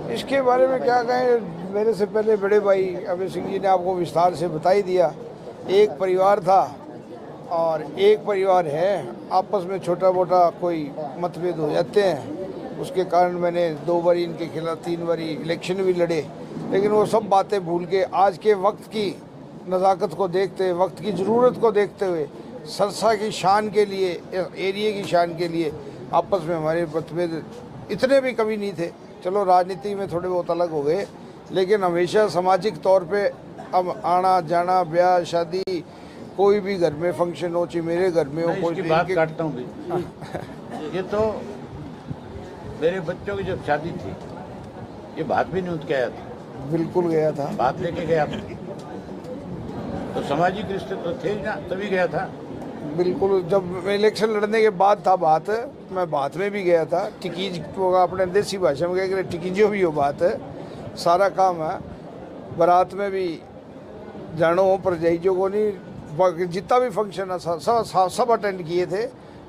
इसके बारे में क्या कहें, मेरे से पहले बड़े भाई अभय सिंह जी ने आपको विस्तार से बता ही दिया। एक परिवार था और एक परिवार है, आपस में छोटा मोटा कोई मतभेद हो जाते हैं, उसके कारण मैंने 2 बार इनके खिलाफ 3 बार इलेक्शन भी लड़े। लेकिन वो सब बातें भूल के आज के वक्त की नज़ाकत को देखते हुए, वक्त की ज़रूरत को देखते हुए, सरसा की शान के लिए, एरिया की शान के लिए आपस में हमारे मतभेद इतने भी कभी नहीं थे। चलो राजनीति में थोड़े बहुत अलग हो गए, लेकिन हमेशा सामाजिक तौर पे अब आना जाना, ब्याह शादी, कोई भी घर में फंक्शन हो, चाहे मेरे घर में हो, कोई बात काटता हूँ भाई। ये तो मेरे बच्चों की जब शादी थी, ये बात भी नहीं उठ आया था। बिल्कुल गया था, बात लेके गया था, तो सामाजिक रिश्ते तो थे ना, तभी गया था। बिल्कुल। जब इलेक्शन लड़ने के बाद था बात, मैं बात में भी गया था। टिकीज होगा, अपने देसी भाषा में कहेंगे टिकीजो भी हो बात है, सारा काम है। बारात में भी जानो हो पर जहीजो को नहीं, जितना भी फंक्शन है सब अटेंड किए थे।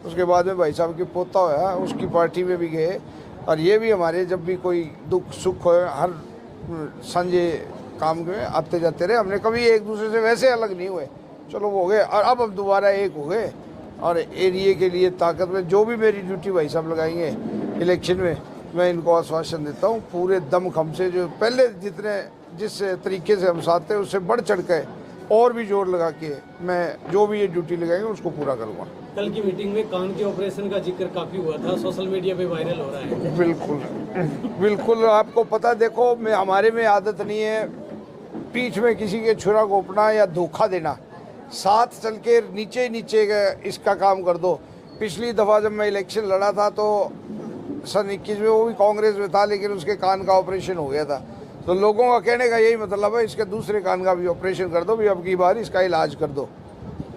उसके बाद में भाई साहब की पोता होया, उसकी पार्टी में भी गए। और ये भी हमारे जब भी कोई दुख सुख हो, हर संजय काम में आते जाते रहे। हमने कभी एक दूसरे से वैसे अलग नहीं हुए, चलो वो हो गए। और अब हम दोबारा एक हो गए और एरिया के लिए ताकत में जो भी मेरी ड्यूटी भाई साहब लगाएंगे इलेक्शन में, मैं इनको आश्वासन देता हूँ पूरे दम खम से। जो पहले जिस तरीके से हम साथ थे उससे बढ़ चढ़ के और भी जोर लगा के मैं जो भी ये ड्यूटी लगाएंगे उसको पूरा करूँगा। कल की मीटिंग में कान के ऑपरेशन का जिक्र काफ़ी हुआ था, सोशल मीडिया पे वायरल हो रहा है। बिल्कुल आपको पता, देखो हमारे में आदत नहीं है पीठ में किसी के छुरा घोंपना या धोखा देना। साथ चल के नीचे इसका काम कर दो। पिछली दफ़ा जब मैं इलेक्शन लड़ा था तो सन 21 में, वो भी कांग्रेस में था, लेकिन उसके कान का ऑपरेशन हो गया था। तो लोगों का कहने का यही मतलब है, इसके दूसरे कान का भी ऑपरेशन कर दो भी, अब की बार इसका इलाज कर दो।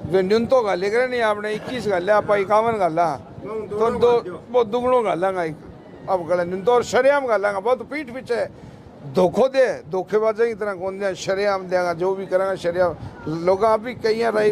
जो न्यूनतो गाले करे नहीं आपने 21 गाले, आप 51 गाला तो वो दुगनों गालांगा अब गला न्यूनतो और शरेआम गालांगा। बहुत पीठ पीछे धोखो दे, धोखेबाजी की तरह कौन दे, शरेआम देगा जो भी करेंगे शरेआम। लोग आप भी कई राय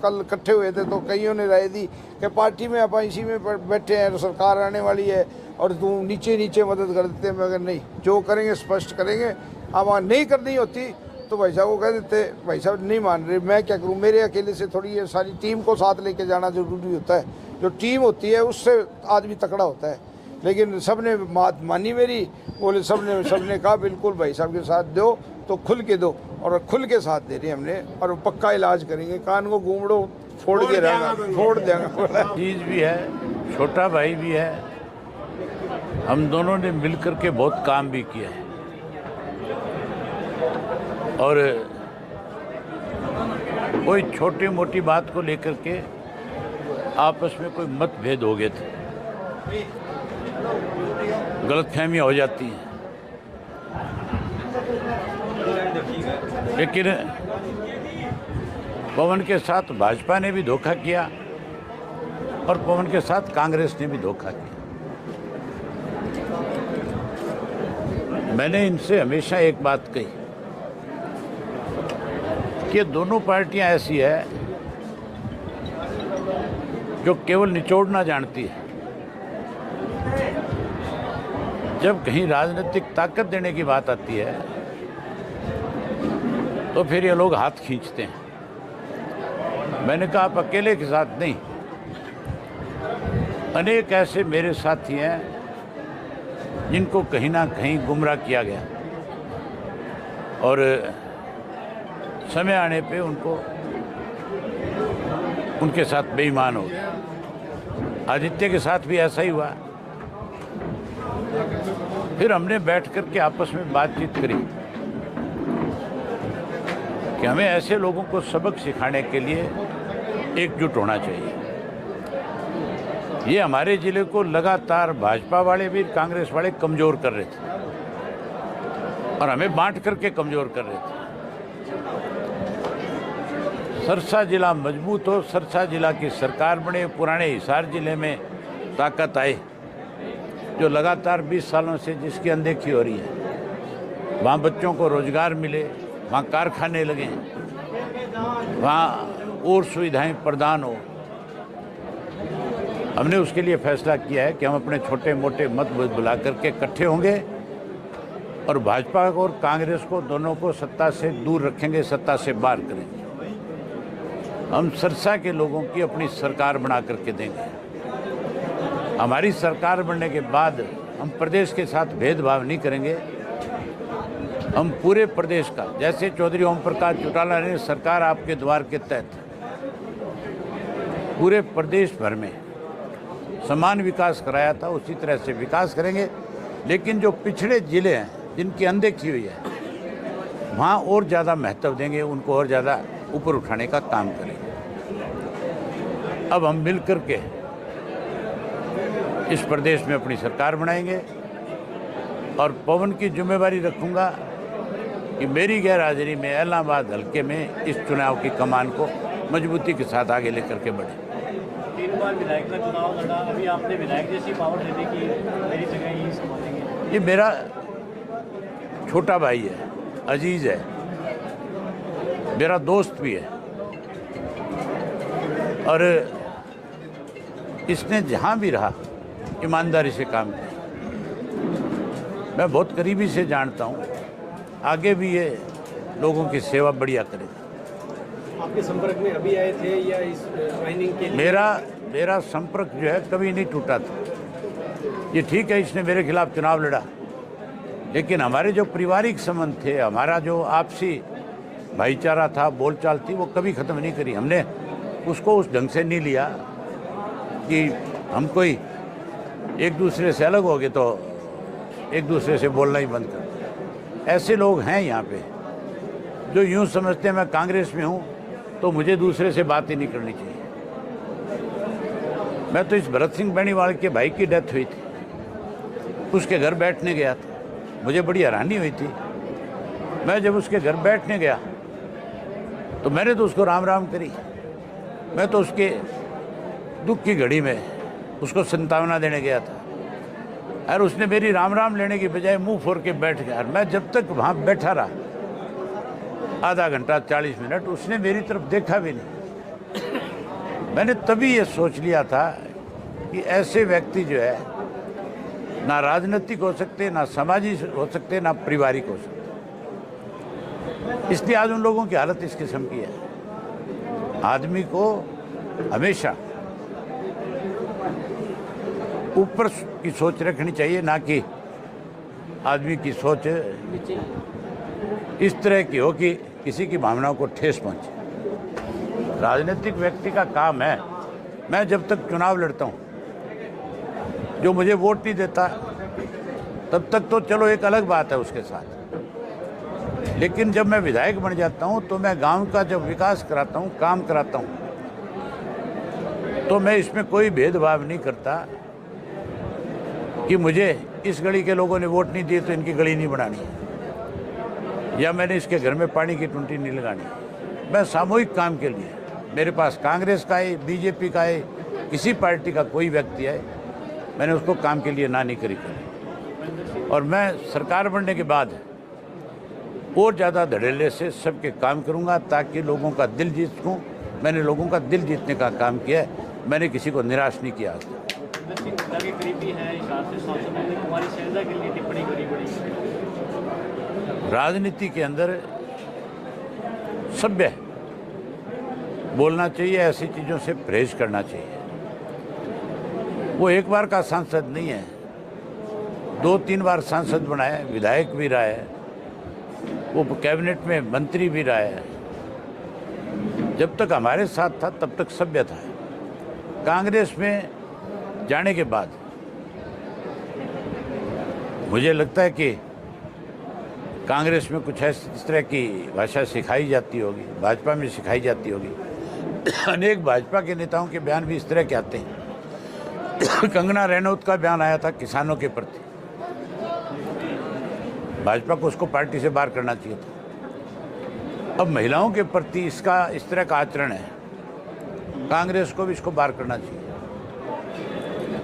कल इकट्ठे हुए थे तो कईयों ने राय दी कि पार्टी में आप इसी में बैठे हैं, सरकार आने वाली है और तू नीचे मदद कर देते हैं। मगर नहीं, जो करेंगे स्पष्ट करेंगे। अब वहाँ नहीं करनी होती तो भाई साहब को कह देते, भाई साहब नहीं मान रहे, मैं क्या करूँ, मेरे अकेले से थोड़ी ये सारी टीम को साथ लेके जाना जरूरी होता है। जो टीम होती है उससे आदमी तकड़ा होता है। लेकिन सबने बात मानी मेरी, बोले सबने कहा बिल्कुल भाई साहब के साथ दो तो खुल के दो, और खुल के साथ दे रहे हमने, और पक्का इलाज करेंगे। कान को घूमड़ो फोड़ के रहेगा, फोड़ देंगे। चीज भी है, छोटा भाई भी है, हम दोनों ने मिलकर के बहुत काम भी किया है। और कोई छोटी मोटी बात को लेकर के आपस में कोई मतभेद हो गए थे, गलतफहमियां हो जाती हैं। लेकिन पवन के साथ भाजपा ने भी धोखा किया और पवन के साथ कांग्रेस ने भी धोखा किया। मैंने इनसे हमेशा एक बात कही कि दोनों पार्टियां ऐसी है जो केवल निचोड़ना जानती है। जब कहीं राजनीतिक ताकत देने की बात आती है तो फिर ये लोग हाथ खींचते हैं। मैंने कहा आप अकेले के साथ नहीं, अनेक ऐसे मेरे साथी हैं जिनको कहीं ना कहीं गुमराह किया गया और समय आने पे उनके साथ बेईमान हो गया। आदित्य के साथ भी ऐसा ही हुआ। फिर हमने बैठ कर के आपस में बातचीत करी कि हमें ऐसे लोगों को सबक सिखाने के लिए एकजुट होना चाहिए। ये हमारे ज़िले को लगातार भाजपा वाले भी, कांग्रेस वाले कमज़ोर कर रहे थे और हमें बांट करके कमज़ोर कर रहे थे। सरसा जिला मजबूत हो, सरसा जिला की सरकार बने, पुराने हिसार ज़िले में ताकत आए जो लगातार 20 सालों से जिसकी अनदेखी हो रही है। वहाँ बच्चों को रोजगार मिले, वहाँ कारखाने लगे, वहाँ और सुविधाएं प्रदान हो। हमने उसके लिए फैसला किया है कि हम अपने छोटे मोटे मत बुला करके इकट्ठे होंगे और भाजपा और कांग्रेस को दोनों को सत्ता से दूर रखेंगे, सत्ता से बाहर करेंगे। हम सिरसा के लोगों की अपनी सरकार बना करके देंगे। हमारी सरकार बनने के बाद हम प्रदेश के साथ भेदभाव नहीं करेंगे। हम पूरे प्रदेश का, जैसे चौधरी ओम प्रकाश चौटाला ने सरकार आपके द्वार के तहत पूरे प्रदेश भर में समान विकास कराया था, उसी तरह से विकास करेंगे। लेकिन जो पिछड़े जिले हैं जिनकी अनदेखी हुई है, वहाँ और ज़्यादा महत्व देंगे, उनको और ज़्यादा ऊपर उठाने का काम करेंगे। अब हम मिल कर के इस प्रदेश में अपनी सरकार बनाएंगे और पवन की जिम्मेवारी रखूंगा कि मेरी गैर हाजिरी में इलाहाबाद हल्के में इस चुनाव की कमान को मजबूती के साथ आगे लेकर के बढ़े। 3 बार विधायक का चुनाव लड़ा, अभी आपने विधायक जैसी पावर देने की मेरी जगह ही संभालेंगे। ये मेरा छोटा भाई है, अजीज है, मेरा दोस्त भी है और इसने जहाँ भी रहा ईमानदारी से काम किया। मैं बहुत करीबी से जानता हूँ, आगे भी ये लोगों की सेवा बढ़िया करेगा। आपके संपर्क में अभी आए थे या इस ज्वाइनिंग के लिए? मेरा संपर्क जो है कभी नहीं टूटा था। ये ठीक है, इसने मेरे खिलाफ चुनाव लड़ा, लेकिन हमारे जो पारिवारिक संबंध थे, हमारा जो आपसी भाईचारा था, बोलचाल थी, वो कभी ख़त्म नहीं करी। हमने उसको उस ढंग से नहीं लिया कि हम कोई एक दूसरे से अलग हो गए तो एक दूसरे से बोलना ही बंद कर। ऐसे लोग हैं यहाँ पे जो यूँ समझते हैं मैं कांग्रेस में हूँ तो मुझे दूसरे से बात ही नहीं करनी चाहिए। मैं तो इस भरत सिंह बेनीवाल के भाई की डेथ हुई थी, उसके घर बैठने गया था, मुझे बड़ी हैरानी हुई थी। मैं जब उसके घर बैठने गया तो मैंने तो उसको राम राम करी। मैं तो उसके दुख की घड़ी में उसको संतावना देने गया था और उसने मेरी राम राम लेने की बजाय मुंह फोड़ के बैठ गया। और मैं जब तक वहाँ बैठा रहा, आधा घंटा 40 मिनट, उसने मेरी तरफ देखा भी नहीं। मैंने तभी ये सोच लिया था कि ऐसे व्यक्ति जो है ना राजनीतिक हो सकते, ना सामाजिक हो सकते, ना पारिवारिक हो सकते। इसलिए आज उन लोगों की हालत इस किस्म की है। आदमी को हमेशा ऊपर की सोच रखनी चाहिए, ना कि आदमी की सोच इस तरह की हो कि किसी की भावनाओं को ठेस पहुंचे। राजनीतिक व्यक्ति का काम है, मैं जब तक चुनाव लड़ता हूं, जो मुझे वोट नहीं देता तब तक तो चलो एक अलग बात है उसके साथ, लेकिन जब मैं विधायक बन जाता हूं तो मैं गांव का जब विकास कराता हूं, काम कराता हूं, तो मैं इसमें कोई भेदभाव नहीं करता कि मुझे इस गली के लोगों ने वोट नहीं दिए तो इनकी गली नहीं बनानी है, या मैंने इसके घर में पानी की टूटी नहीं लगानी। मैं सामूहिक काम के लिए, मेरे पास कांग्रेस का है, बीजेपी का है, किसी पार्टी का कोई व्यक्ति है, मैंने उसको काम के लिए ना नहीं करी। और मैं सरकार बनने के बाद और ज़्यादा धड़ल्ले से सबके काम करूंगा ताकि लोगों का दिल जीत सकूँ। मैंने लोगों का दिल जीतने का काम किया है, मैंने किसी को निराश नहीं किया। के करीबी है, कुमारी शैलजा के लिए टिप्पणी करी बड़ी। राजनीति के अंदर सभ्य बोलना चाहिए, ऐसी चीज़ों से परहेज करना चाहिए। वो एक बार का सांसद नहीं है, 2-3 बार सांसद बना है, विधायक भी रहा है, वो कैबिनेट में मंत्री भी रहा है। जब तक हमारे साथ था तब तक सभ्य था। कांग्रेस में जाने के बाद मुझे लगता है कि कांग्रेस में कुछ इस तरह की भाषा सिखाई जाती होगी, भाजपा में सिखाई जाती होगी। अनेक भाजपा के नेताओं के बयान भी इस तरह के आते हैं। कंगना रनौत का बयान आया था किसानों के प्रति, भाजपा को उसको पार्टी से बाहर करना चाहिए था। अब महिलाओं के प्रति इसका इस तरह का आचरण है, कांग्रेस को भी इसको बाहर करना चाहिए।